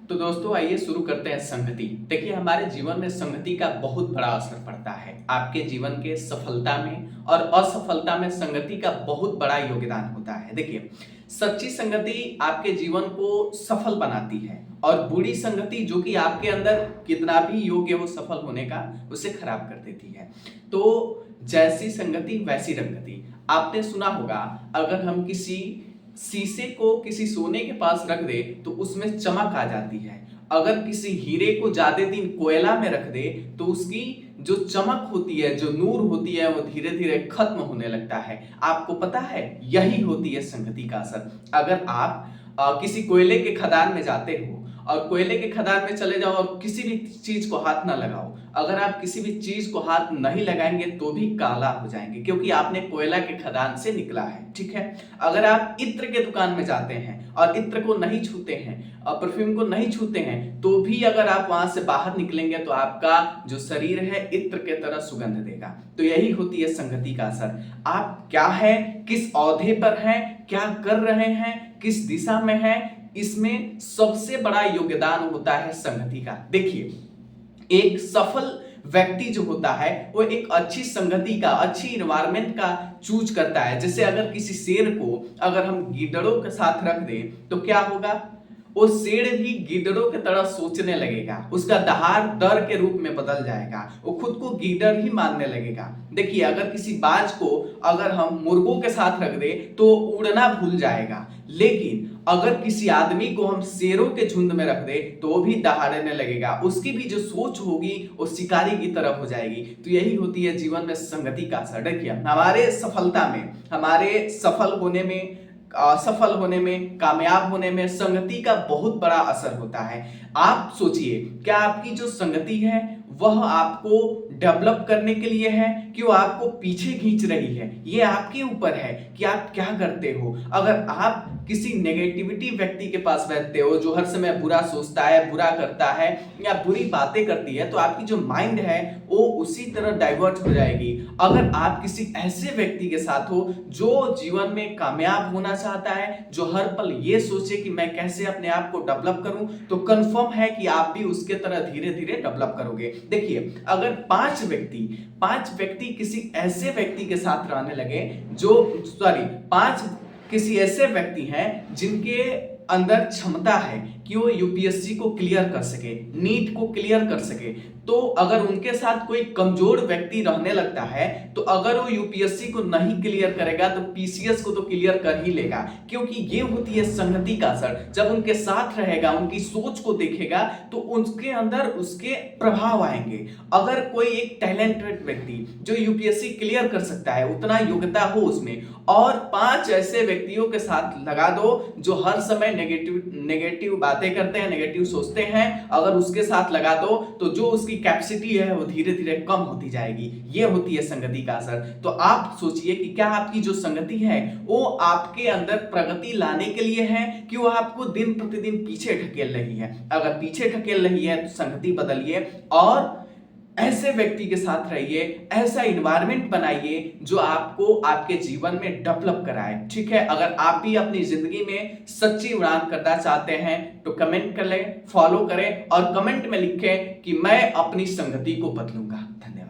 तो दोस्तों आइए शुरू करते हैं संगति। देखिए हमारे जीवन में संगति का बहुत बड़ा असर पड़ता है। आपके जीवन के सफलता में और असफलता में संगति का बहुत बड़ा योगदान होता है। देखिए सच्ची संगति आपके जीवन को सफल बनाती है और बुरी संगति जो कि आपके अंदर कितना भी योग्य हो सफल होने का उसे खराब कर देती है। तो जैसी संगति वैसी रंगति। आपने सुना होगा अगर हम किसी शीशे को किसी सोने के पास रख दे तो उसमें चमक आ जाती है। अगर किसी हीरे को ज्यादा दिन कोयला में रख दे तो उसकी जो चमक होती है, जो नूर होती है, वो धीरे धीरे खत्म होने लगता है। आपको पता है यही होती है संगति का असर। अगर आप किसी कोयले के खदान में जाते हो और कोयले के खदान में चले जाओ और किसी भी चीज को हाथ ना लगाओ, अगर आप किसी भी चीज को हाथ नहीं लगाएंगे तो भी काला हो जाएंगे, क्योंकि आपने कोयला के खदान से निकला है। ठीक है। अगर आप इत्र के दुकान में जाते हैं और इत्र को नहीं छूते हैं और परफ्यूम को नहीं छूते हैं तो भी अगर आप वहां से बाहर निकलेंगे तो आपका जो शरीर है इत्र के तरह सुगंध देगा। तो यही होती है संगति का असर। आप क्या है, किस औहदे पर हैं, क्या कर रहे हैं, किस दिशा में है, इसमें सबसे बड़ा योगदान होता है संगति का। देखिए एक सफल व्यक्ति जो होता है वो एक अच्छी संगति का, अच्छी इन्वायरमेंट का चूज करता है। जैसे अगर किसी शेर को अगर हम गीदड़ों के साथ रख दें तो क्या होगा, वो शेर भी गीदड़ों की तरह सोचने लगेगा, उसका दहाड़ डर के रूप में बदल जाएगा, वो खुद को गीदड़ ही मानने लगेगा। देखिए अगर किसी बाज को अगर हम मुर्गों के साथ रख दे तो उड़ना भूल जाएगा, लेकिन अगर किसी आदमी को हम शेरों के झुंड में रख दे तो वो भी दहाड़ने लगेगा, उसकी भी जो सोच होगी वो शिकारी की तरफ हो जाएगी। तो यही होती है जीवन में संगति का असर। देखिए हमारे सफलता में, हमारे सफल होने में, कामयाब होने में संगति का बहुत बड़ा असर होता है। आप सोचिए क्या आपकी जो संगति है वह आपको डेवलप करने के लिए है कि वो आपको पीछे खींच रही है, ये आपके ऊपर है कि आप क्या करते हो। अगर आप किसी नेगेटिविटी व्यक्ति के पास बैठते हो जो हर समय बुरा सोचता है, बुरा करता है या बुरी बातें करती है, तो आपकी जो माइंड है वो उसी तरह डाइवर्ट हो जाएगी। अगर आप किसी ऐसे व्यक्ति के साथ हो जो जीवन में कामयाब होना चाहता है, जो हर पल ये सोचे कि मैं कैसे अपने आप को डेवलप करूं, तो कंफर्म है कि आप भी उसके तरह धीरे धीरे डेवलप करोगे। देखिए अगर पांच व्यक्ति किसी ऐसे व्यक्ति के साथ रहने लगे पांच किसी ऐसे व्यक्ति हैं जिनके अंदर क्षमता है कि वो यूपीएससी को क्लियर कर सके, नीट को क्लियर कर सके, तो अगर उनके साथ कोई कमजोर व्यक्ति रहने लगता है तो अगर वो यूपीएससी को नहीं क्लियर करेगा तो पीसीएस को तो क्लियर कर ही लेगा, क्योंकि ये होती है संगति का असर। जब उनके साथ रहेगा, उनकी सोच को देखेगा तो उनके अंदर उसके प्रभाव आएंगे। अगर कोई एक टैलेंटेड व्यक्ति जो यूपीएससी क्लियर कर सकता है, उतना योग्यता हो उसमें, और पांच ऐसे व्यक्तियों के साथ लगा दो जो हर समय नेगेटिव बातें करते हैं, नेगेटिव सोचते हैं, अगर उसके साथ लगा दो तो जो उसकी कैपेसिटी है वो धीरे धीरे कम होती जाएगी। ये होती है संगति का असर। तो आप सोचिए कि क्या आपकी जो संगति है वो आपके अंदर प्रगति लाने के लिए है कि वो आपको दिन प्रतिदिन पीछे ढकेल रही है। अगर पीछे ढकेल रही है तो संगति बदलिए और ऐसे व्यक्ति के साथ रहिए, ऐसा इन्वायरमेंट बनाइए जो आपको आपके जीवन में डेवलप कराए। ठीक है। अगर आप भी अपनी जिंदगी में सच्ची उड़ान करना चाहते हैं तो कमेंट कर लें, फॉलो करें और कमेंट में लिखें कि मैं अपनी संगति को बदलूंगा। धन्यवाद।